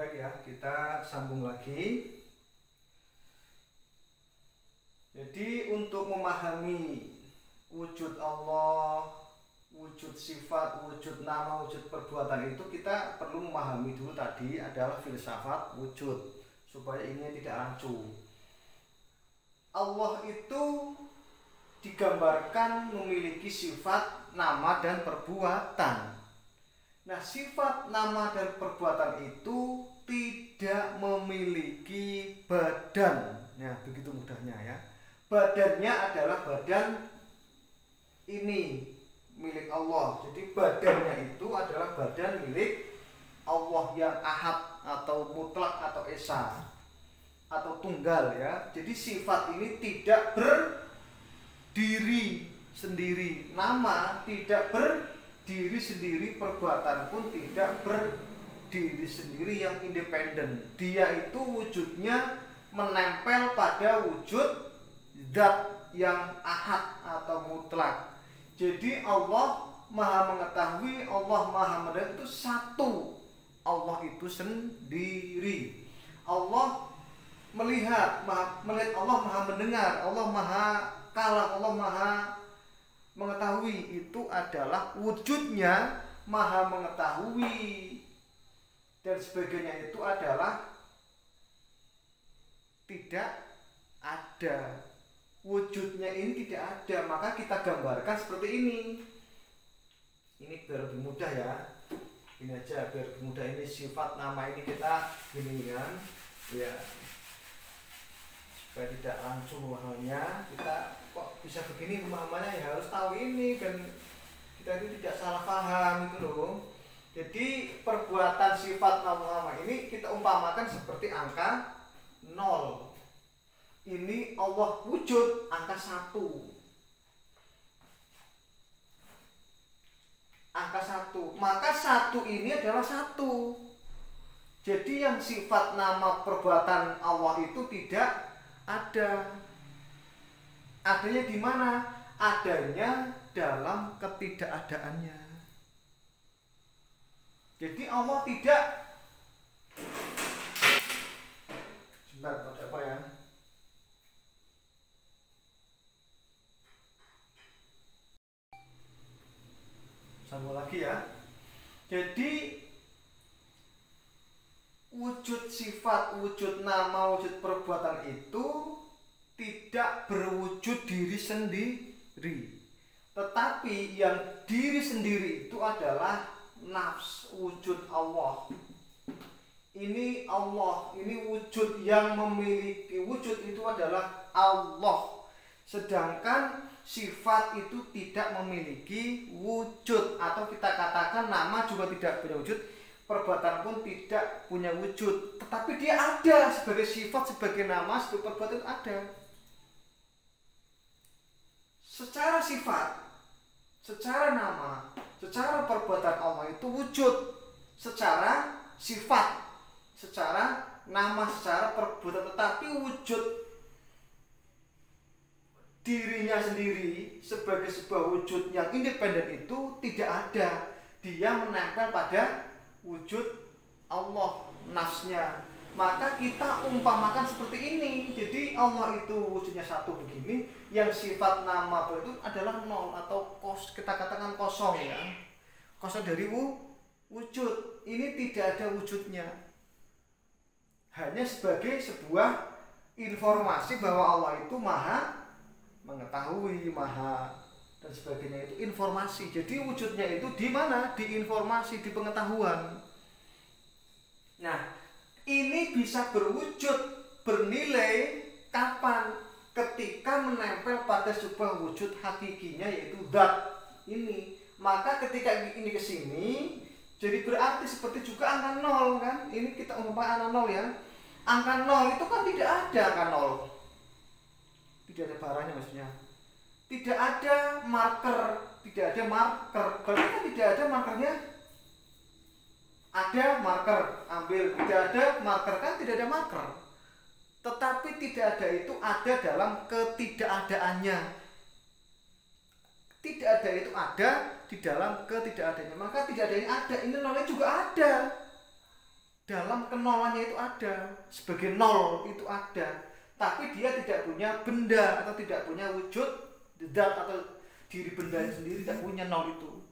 Baik ya, kita sambung lagi. Jadi untuk memahami wujud Allah, wujud sifat, wujud nama, wujud perbuatan itu kita perlu memahami dulu tadi adalah filsafat wujud supaya ini tidak rancu. Allah itu digambarkan memiliki sifat, nama, dan perbuatan. Nah, sifat, nama, dan perbuatan itu tidak memiliki badan. Nah, begitu mudahnya ya. Badannya adalah badan ini milik Allah. Jadi badannya itu adalah badan milik Allah yang ahad atau mutlak atau esa atau tunggal ya. Jadi sifat ini tidak berdiri sendiri, nama tidak berdiri sendiri, perbuatan pun tidak berdiri sendiri yang independen. Dia itu wujudnya menempel pada wujud zat yang ahad atau mutlak. Jadi Allah Maha mengetahui, Allah Maha mendengar, itu satu. Allah itu sendiri. Allah melihat, Allah Maha mendengar, Allah Maha kalam, Allah Maha mengetahui. Itu adalah wujudnya Maha mengetahui. Dan sebagainya itu adalah tidak ada. Wujudnya ini tidak ada, maka kita gambarkan seperti ini. Ini biar lebih mudah ya. Ini aja biar lebih mudah. Ini sifat, nama, ini kita gini kan ya, supaya tidak langsung pemahamannya. Kita kok bisa begini pemahamannya, ya harus tahu ini dan kita itu tidak salah paham itu loh. Jadi perbuatan, sifat, nama ini kita umpamakan seperti angka 0. Ini Allah wujud angka 1. Angka 1. Maka 1 ini adalah 1. Jadi yang sifat, nama, perbuatan Allah itu tidak ada. Adanya di mana? Adanya dalam ketidakadaannya. Jadi Allah tidak. Sebentar, ada apa ya? Sambung lagi ya. Jadi wujud sifat, wujud nama, wujud perbuatan itu tidak berwujud diri sendiri. Tetapi yang diri sendiri itu adalah nafs, wujud Allah. Ini Allah, ini wujud yang memiliki wujud itu adalah Allah. Sedangkan sifat itu tidak memiliki wujud, atau kita katakan nama juga tidak punya wujud, perbuatan pun tidak punya wujud, tetapi dia ada sebagai sifat, sebagai nama, sebagai perbuatan itu ada. Secara sifat, secara nama, secara perbuatan Allah itu wujud, secara sifat, secara nama, secara perbuatan, tetapi wujud dirinya sendiri sebagai sebuah wujud yang independen itu tidak ada. Dia menempel pada wujud Allah, nafsnya. Maka kita umpamakan seperti ini. Jadi Allah itu wujudnya 1 begini, yang sifat, nama itu adalah 0 atau kita katakan kosong ya. Kosong dari wujud. Ini tidak ada wujudnya. Hanya sebagai sebuah informasi bahwa Allah itu Maha mengetahui, Maha dan sebagainya, itu informasi. Jadi wujudnya itu di mana? Di informasi, di pengetahuan. Nah, ini bisa berwujud, bernilai kapan? Ketika menempel pada sebuah wujud hakikinya, yaitu zat ini. Maka ketika ini ke sini, jadi berarti seperti juga angka 0 kan? Ini kita umpamakan angka 0 ya. Angka 0 itu kan tidak ada angka 0. Tidak ada barangnya maksudnya. Tidak ada marker, tidak ada marker. Berarti kan tidak ada markernya. Ada marker, ambil. Tidak ada marker, kan tidak ada marker. Tetapi tidak ada itu ada dalam ketidakadaannya. Tidak ada itu ada di dalam ketidakadaannya. Maka tidak ada yang ada, ini nolnya juga ada. dalam kenolannya itu ada, sebagai nol itu ada, tapi dia tidak punya benda atau tidak punya wujud zat atau diri benda sendiri, tidak punya nol itu.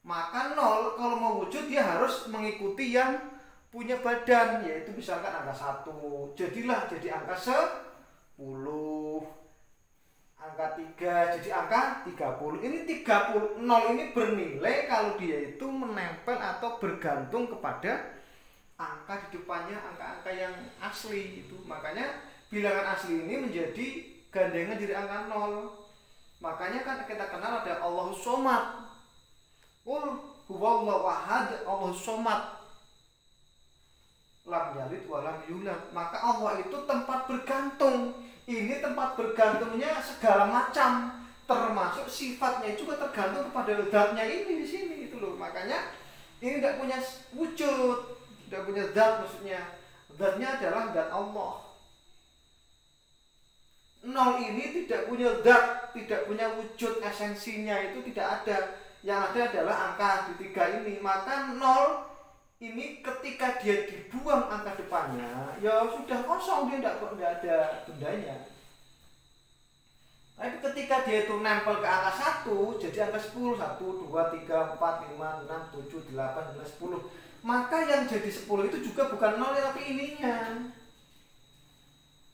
Maka nol kalau mau wujud dia harus mengikuti yang punya badan, yaitu misalkan angka 1, jadilah jadi angka 10, angka 3 jadi angka 30. Ini 30, nol ini bernilai kalau dia itu menempel atau bergantung kepada angka di depannya, angka-angka yang asli itu. Makanya bilangan asli ini menjadi gandengan dari angka 0. Makanya kan kita kenal ada Allahus Somad, Qul huwallahu ahad, Allahus Somad, lam yalid wa lam yulad. Maka Allah itu tempat bergantung. Ini tempat bergantungnya segala macam, termasuk sifatnya juga tergantung kepada zatnya ini di sini itu loh. Makanya ini tidak punya wujud, tidak punya zat, maksudnya zatnya adalah zat Allah. Nol ini tidak punya zat, tidak punya wujud, esensinya itu tidak ada. Yang ada adalah angka di 3 ini. Maka nol ini ketika dia dibuang angka depannya, ya sudah kosong, dia tidak ada bendanya. Tapi ketika dia itu nempel ke angka 1, jadi angka 10, 1, 2, 3, 4, 5, 6, 7, 8, 9, 10. Maka yang jadi 10 itu juga bukan nol tapi ininya.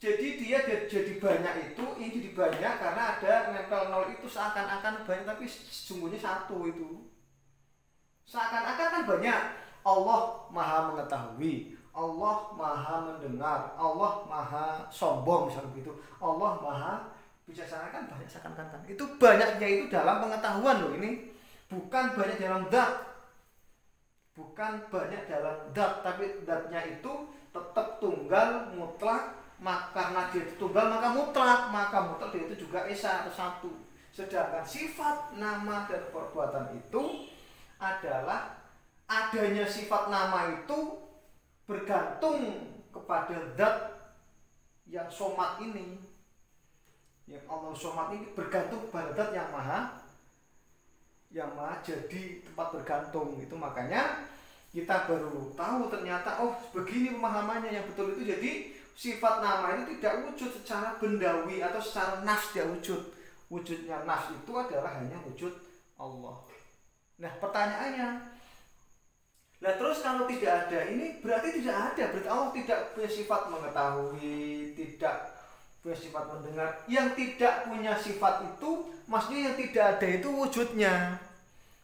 Jadi dia jadi banyak itu, ini jadi banyak karena ada nempel nol itu, seakan-akan banyak tapi sesungguhnya 1 itu. Seakan-akan kan banyak. Allah maha mengetahui, Allah maha mendengar, Allah maha sombong misalnya begitu, Allah maha bijaksana, kan banyak seakan-akan. Itu banyaknya itu dalam pengetahuan loh, ini bukan banyak dalam zat, bukan banyak dalam zat, tapi zatnya itu tetap tunggal mutlak. Karena dia tunggal maka mutlak dia itu juga esa atau 1. Sedangkan sifat, nama, dan perbuatan itu adalah adanya sifat nama itu bergantung kepada zat yang somat ini. Yang Allah somat ini bergantung kepada zat yang maha jadi tempat bergantung. Itu makanya kita baru tahu ternyata oh begini pemahamannya yang betul itu. Jadi sifat nama itu tidak wujud secara bendawi atau secara nafs, dia wujud. Wujudnya nafs itu adalah hanya wujud Allah. Nah pertanyaannya, nah terus kalau tidak ada ini berarti tidak ada, berarti Allah tidak punya sifat mengetahui, tidak punya sifat mendengar. Yang tidak punya sifat itu maksudnya yang tidak ada itu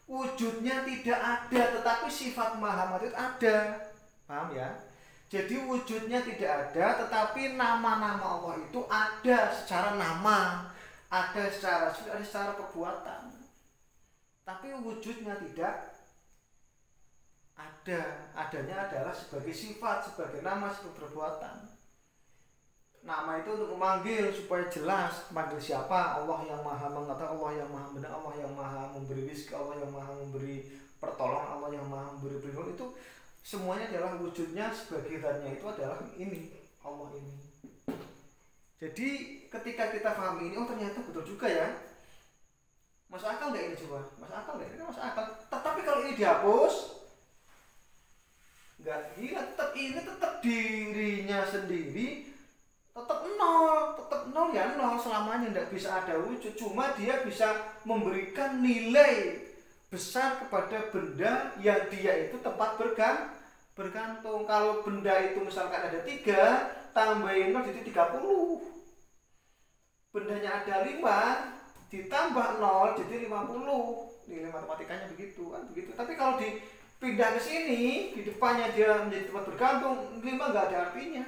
wujudnya tidak ada, tetapi sifat maha itu ada. Paham ya? Jadi wujudnya tidak ada, tetapi nama-nama Allah itu ada secara nama, ada secara perbuatan, tapi wujudnya tidak ada. Adanya adalah sebagai sifat, sebagai nama, sebagai perbuatan. Nama itu untuk memanggil supaya jelas manggil siapa. Allah yang maha mengetahui, Allah yang maha mendengar, Allah yang maha memberi rezeki, Allah yang maha memberi pertolongan, Allah yang maha memberi perlindungan. Itu semuanya adalah wujudnya sebagai zatnya itu adalah ini, Allah ini. Jadi ketika kita pahami ini, oh ternyata betul juga ya. Masuk akal nggak ini coba? Masuk akal nggak? Ini masuk akal. Tetapi kalau ini dihapus, nggak gila, tetap dirinya sendiri, tetap nol ya, nol selamanya, tidak bisa ada wujud. Cuma dia bisa memberikan nilai besar kepada benda yang dia itu tempat bergantung. Kalau benda itu misalkan ada 3, tambahin 0 jadi 30. Bendanya ada 5, ditambah 0 jadi 50. Nilai matematikanya begitu kan, begitu. Tapi kalau dipindah ke sini, di depannya dia menjadi tempat bergantung, 5 nggak ada artinya.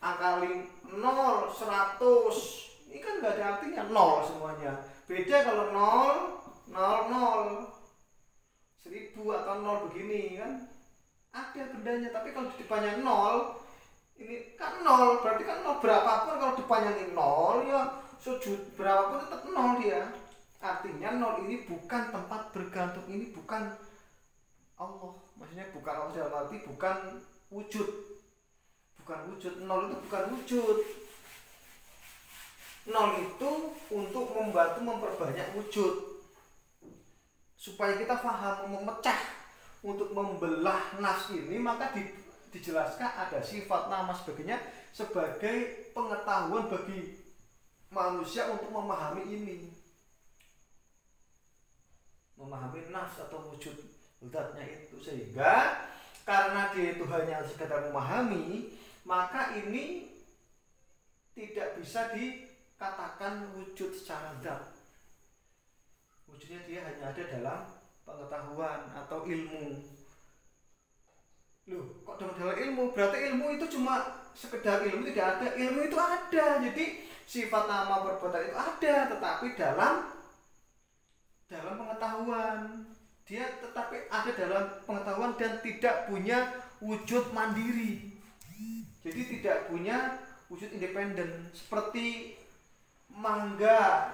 Angka 0, 100 ini kan nggak ada artinya, 0 semuanya. Beda kalau 0, 0, 1000 atau 0 begini kan ada bendanya. Tapi kalau di depannya 0, ini kan 0, berarti kan 0 berapapun kalau depannya ini 0 ya sujud berapapun tetap 0 dia. Artinya 0 ini bukan tempat bergantung, ini bukan Allah. Maksudnya bukan Allah dalam arti bukan wujud. Bukan wujud, 0 itu bukan wujud. 0 itu untuk membantu memperbanyak wujud, supaya kita paham memecah, untuk membelah nas ini. Maka dijelaskan ada sifat, nama, sebagainya sebagai pengetahuan bagi manusia untuk memahami ini, memahami nafs atau wujud zatnya itu. Sehingga karena dia itu hanya sekedar memahami, maka ini tidak bisa dikatakan wujud secara zat. Wujudnya dia hanya ada dalam pengetahuan atau ilmu. Loh, kok dalam ilmu? Berarti ilmu itu cuma sekedar ilmu, tidak ada. Ilmu itu ada. Jadi sifat, nama, perbuatan itu ada, tetapi dalam pengetahuan. Dia tetapi ada dalam pengetahuan dan tidak punya wujud mandiri. Jadi tidak punya wujud independen. Seperti mangga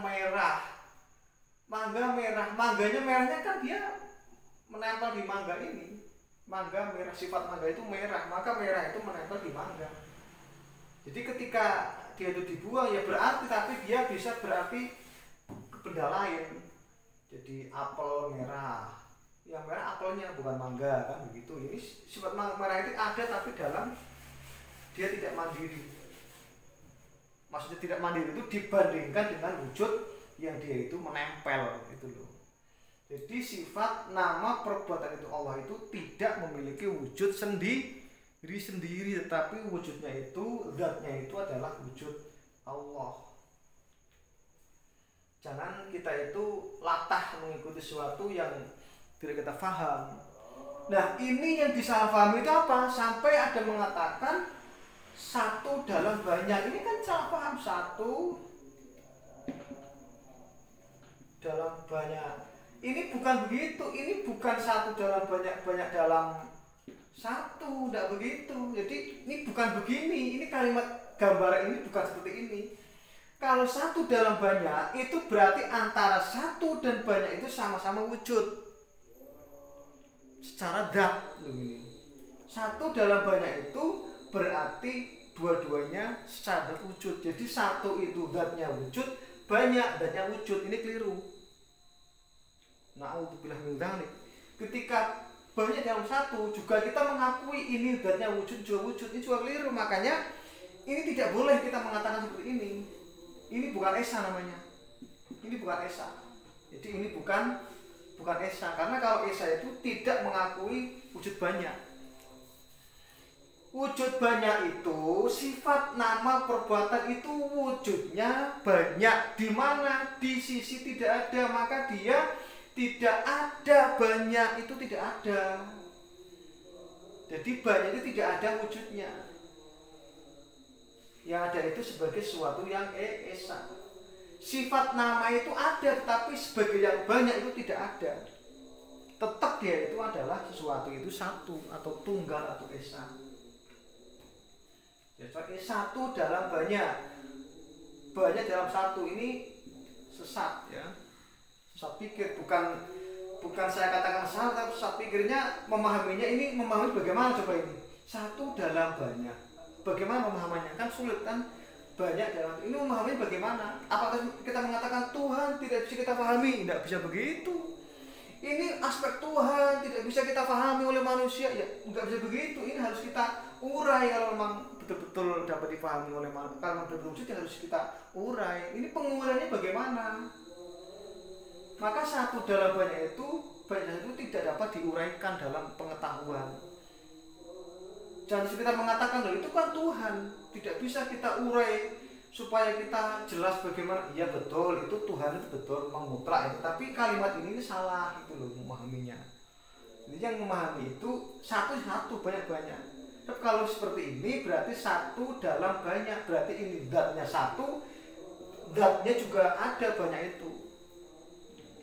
merah. Mangganya merahnya kan dia menempel di mangga ini. Mangga merah, sifat mangga itu merah, maka merah itu menempel di mangga. Jadi ketika dia itu dibuang ya berarti, tapi dia bisa berarti ke benda lain. Jadi apel merah, yang merah apelnya bukan mangga, kan begitu. Ini sifat merah itu ada tapi dalam dia tidak mandiri. Maksudnya tidak mandiri itu dibandingkan dengan wujud yang dia itu menempel itu loh. Jadi sifat, nama, perbuatan itu Allah itu tidak memiliki wujud sendiri, tetapi wujudnya itu, zatnya itu adalah wujud Allah. Jangan kita itu latah mengikuti sesuatu yang tidak kita paham. Nah, ini yang disalahpahami itu apa? Sampai ada mengatakan satu dalam banyak. Ini kan salah paham, satu dalam banyak. Ini bukan begitu, ini bukan satu dalam banyak, banyak dalam satu, tidak begitu. Jadi ini bukan begini, ini kalimat gambaran ini bukan seperti ini. Kalau satu dalam banyak itu berarti antara satu dan banyak itu sama-sama wujud secara zat. Satu dalam banyak itu berarti dua-duanya secara wujud. Jadi satu itu zatnya wujud, banyak zatnya wujud. Ini keliru. Na'udzubillah min dzalik. Ketika banyak dalam satu juga kita mengakui ini zatnya wujud juga wujud, ini juga keliru. Makanya ini tidak boleh kita mengatakan seperti ini. Ini bukan esa namanya. Ini bukan esa. Jadi ini bukan esa, karena kalau esa itu tidak mengakui wujud banyak. Wujud banyak itu sifat, nama, perbuatan itu wujudnya banyak. Di mana? Di sisi tidak ada, maka dia tidak ada. Banyak itu tidak ada. Jadi banyak itu tidak ada wujudnya. Yang ada itu sebagai sesuatu yang esa. Sifat, nama itu ada, tapi sebagai yang banyak itu tidak ada. Tetap dia itu adalah sesuatu itu satu atau tunggal atau esa. Jadi satu dalam banyak, banyak dalam satu, ini sesat ya. Sesat pikir, bukan saya katakan salah, tapi sesat pikirnya memahaminya. Ini memahami bagaimana coba ini? Satu dalam banyak. Bagaimana memahaminya? Kan sulit kan? Banyak dalam ini memahami bagaimana? Apakah kita mengatakan Tuhan tidak bisa kita pahami? Tidak bisa begitu. Ini aspek Tuhan tidak bisa kita pahami oleh manusia, ya nggak bisa begitu. Ini harus kita urai kalau memang betul-betul dapat dipahami oleh manusia. Kalau betul-betul harus kita urai. Ini penguraiannya bagaimana? Maka satu dalam banyak itu tidak dapat diuraikan dalam pengetahuan. Jangan kita mengatakan loh itu kan Tuhan, tidak bisa kita urai supaya kita jelas bagaimana. Iya betul, itu Tuhan itu betul mengutlak itu, tapi kalimat ini salah itu loh memahaminya. Jadi yang memahami itu satu banyak. Tapi kalau seperti ini berarti satu dalam banyak, berarti ini zatnya satu, zatnya juga ada banyak itu.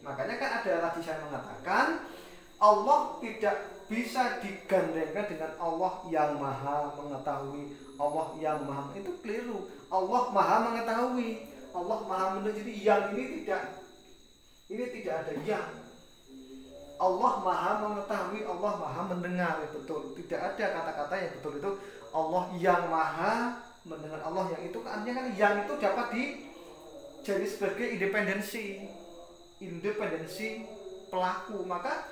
Makanya kan ada tadi saya mengatakan Allah tidak bisa digandengkan dengan Allah yang maha mengetahui. Allah yang maha, itu keliru. Allah maha mengetahui, Allah maha mendengar. Jadi yang ini tidak ada yang. Allah maha mengetahui, Allah maha mendengar, betul. Tidak ada kata-kata yang betul itu Allah yang maha mendengar. Allah yang itu artinya kan yang itu dapat jadi sebagai independensi pelaku. Maka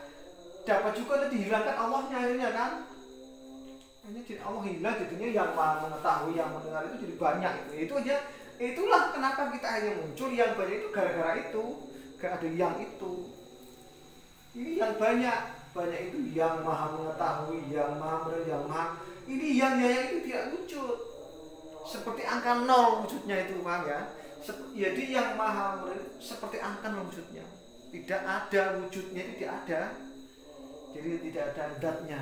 dapat juga dihilangkan Allahnya akhirnya kan. Hanya Allah hilang, jadinya yang maha mengetahui, yang mendengar itu jadi banyak. Itu aja. Itulah kenapa kita hanya muncul yang banyak itu gara-gara itu. Gak ada yang itu. Ini yang banyak itu yang maha mengetahui, yang maha mendengar, yang maha. Ini yang itu tidak wujud. Seperti angka 0 wujudnya itu, paham ya? Jadi yang maha mendengar seperti angka 0 wujudnya. Tidak ada wujudnya, tidak ada. Jadi tidak ada zatnya.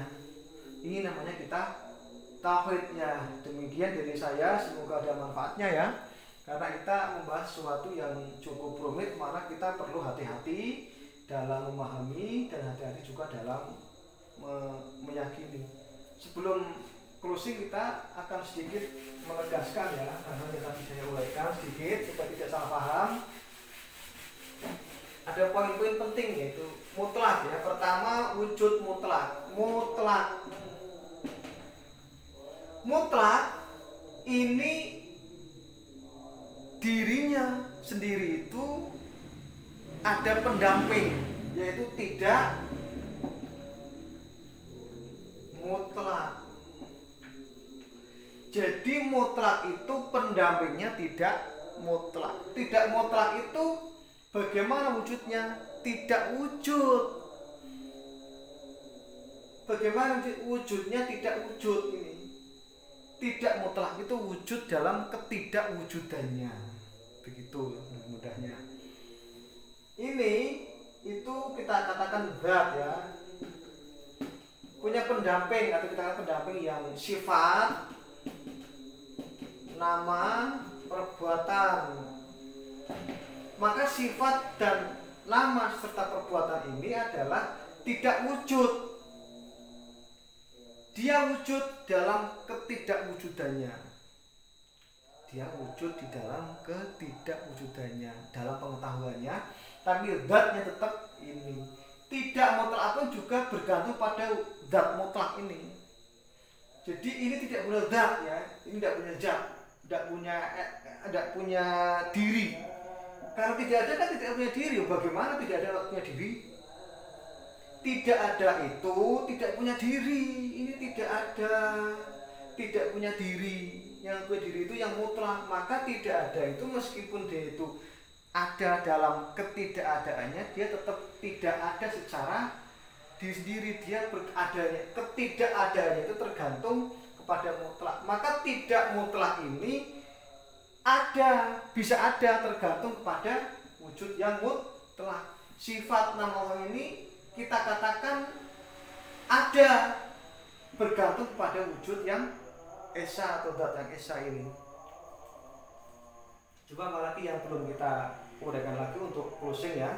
Ini namanya kita tauhidnya. Demikian dari saya, semoga ada manfaatnya ya. Karena kita membahas sesuatu yang cukup rumit, maka kita perlu hati-hati dalam memahami dan hati-hati juga dalam meyakini. Sebelum closing kita akan sedikit menegaskan ya, karena yang tadi saya uraikan sedikit supaya tidak salah paham. Ada poin-poin penting yaitu mutlak ya. Pertama, wujud mutlak. Mutlak ini dirinya sendiri itu ada pendamping, yaitu tidak mutlak. Jadi mutlak itu pendampingnya tidak mutlak. Tidak mutlak itu bagaimana wujudnya? Tidak wujud. Bagaimana wujudnya tidak wujud ini? Tidak mutlak itu wujud dalam ketidakwujudannya. Begitu mudahnya. Ini itu kita katakan zat ya. Punya pendamping atau kita katakan pendamping yang sifat, nama, perbuatan. Maka sifat dan nama serta perbuatan ini adalah tidak wujud. Dia wujud dalam ketidakwujudannya. Dia wujud di dalam ketidakwujudannya, dalam pengetahuannya, tapi zatnya tetap ini. Tidak mutlak pun juga bergantung pada zat mutlak ini. Jadi ini tidak punya zat ya, ini tidak punya zat, tidak punya diri. Karena tidak ada kan tidak punya diri. Bagaimana tidak ada punya diri? Tidak ada itu tidak punya diri. Ini tidak ada, tidak punya diri. Yang punya diri itu yang mutlak. Maka tidak ada itu meskipun dia itu ada dalam ketidakadaannya, dia tetap tidak ada secara diri sendiri. Dia beradanya, ketidakadaannya itu tergantung kepada mutlak. Maka tidak mutlak ini ada, bisa ada tergantung kepada wujud yang mutlak. Sifat nama Allah ini kita katakan ada bergantung pada wujud yang esa atau zat yang esa ini. Coba apalagi yang belum kita uraikan lagi untuk closing ya.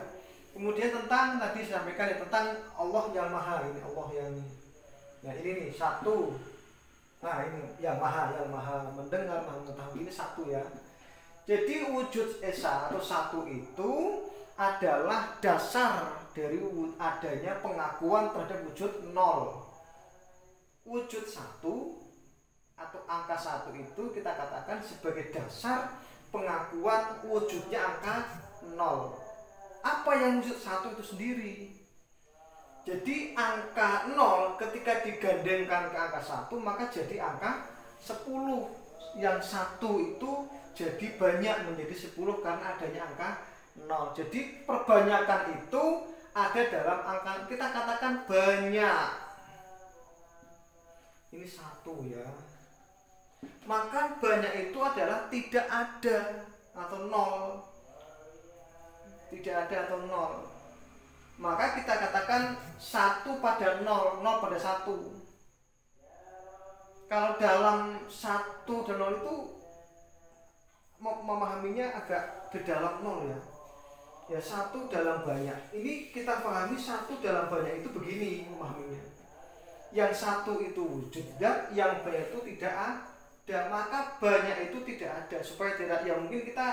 Kemudian tentang tadi saya sampaikan ya, tentang Allah yang maha ini, Allah yang nah ini nih satu. Nah ini yang maha mendengar, maha mengetahui, ini satu ya. Jadi wujud esa atau satu itu adalah dasar dari adanya pengakuan terhadap wujud nol. Wujud satu atau angka satu itu kita katakan sebagai dasar pengakuan wujudnya angka nol. Apa yang wujud satu itu sendiri? Jadi angka 0 ketika digandengkan ke angka 1 maka jadi angka 10. Yang 1 itu jadi banyak menjadi 10 karena adanya angka 0. Jadi perbanyakan itu ada dalam angka, kita katakan banyak. Ini 1 ya. Maka banyak itu adalah tidak ada atau 0. Tidak ada atau 0. Maka kita katakan 1 pada 0, 0 pada 1. Kalau dalam 1 dan 0 itu memahaminya agak ke dalam 0 ya. Ya 1 dalam banyak. Ini kita pahami 1 dalam banyak itu begini memahaminya. Yang 1 itu wujud zat, yang banyak itu tidak ada. Maka banyak itu tidak ada. Supaya tidak, ya mungkin kita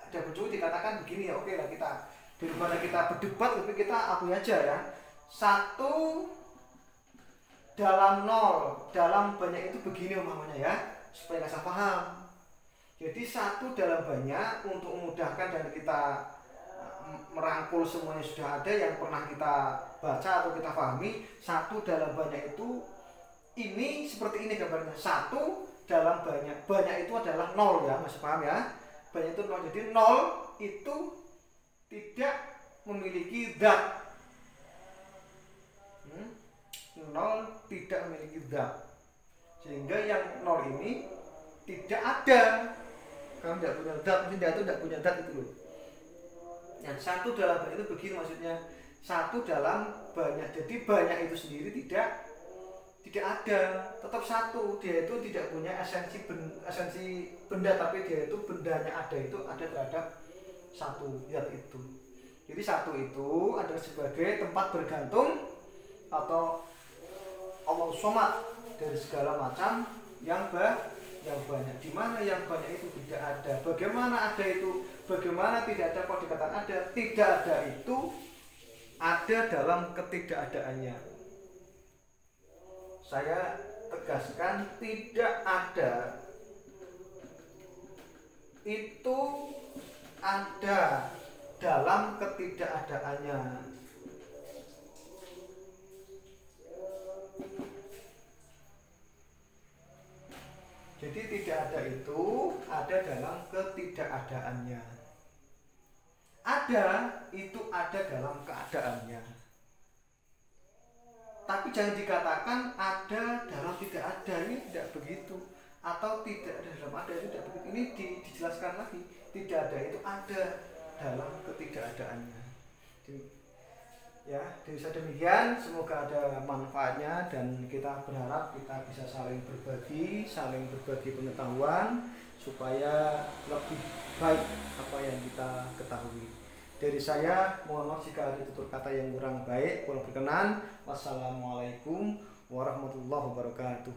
ada bercoba dikatakan begini ya, oke lah kita. Daripada kita berdebat, tapi kita akui aja ya. 1 dalam 0, dalam banyak itu begini umpamanya ya, supaya nggak salah paham. Jadi 1 dalam banyak untuk memudahkan dan kita merangkul semuanya sudah ada yang pernah kita baca atau kita pahami. Satu dalam banyak itu ini seperti ini gambarnya. Satu dalam banyak, banyak itu adalah nol ya, masih paham ya? Banyak itu nol. Jadi nol itu tidak memiliki zat. Nol tidak memiliki zat. Sehingga yang nol ini tidak ada. Kamu tidak punya zat, mungkin dia itu tidak punya zat itu loh. Yang satu dalam banyak itu begini maksudnya, satu dalam banyak. Jadi banyak itu sendiri tidak ada, tetap satu. Dia itu tidak punya esensi benda, tapi dia itu bendanya ada, itu ada terhadap satu zat itu. Jadi satu itu adalah sebagai tempat bergantung atau Allah Somad dari segala macam yang banyak. Di mana yang banyak itu tidak ada. Bagaimana ada itu? Bagaimana tidak ada? Kalau dikatakan ada, tidak ada itu ada dalam ketidakadaannya. Saya tegaskan, tidak ada itu ada dalam ketidakadaannya. Jadi tidak ada itu ada dalam ketidakadaannya. Ada itu ada dalam keadaannya. Tapi jangan dikatakan ada dalam tidak ada, ini tidak begitu. Atau tidak ada dalam ada, ini tidak begitu. Ini dijelaskan lagi, tidak ada itu ada dalam ketidakadaannya. Ya, bisa demikian. Semoga ada manfaatnya dan kita berharap kita bisa saling berbagi pengetahuan supaya lebih baik apa yang kita ketahui. Dari saya, mohon maaf jika ada tutur kata yang kurang baik, kurang berkenan. Wassalamualaikum warahmatullahi wabarakatuh.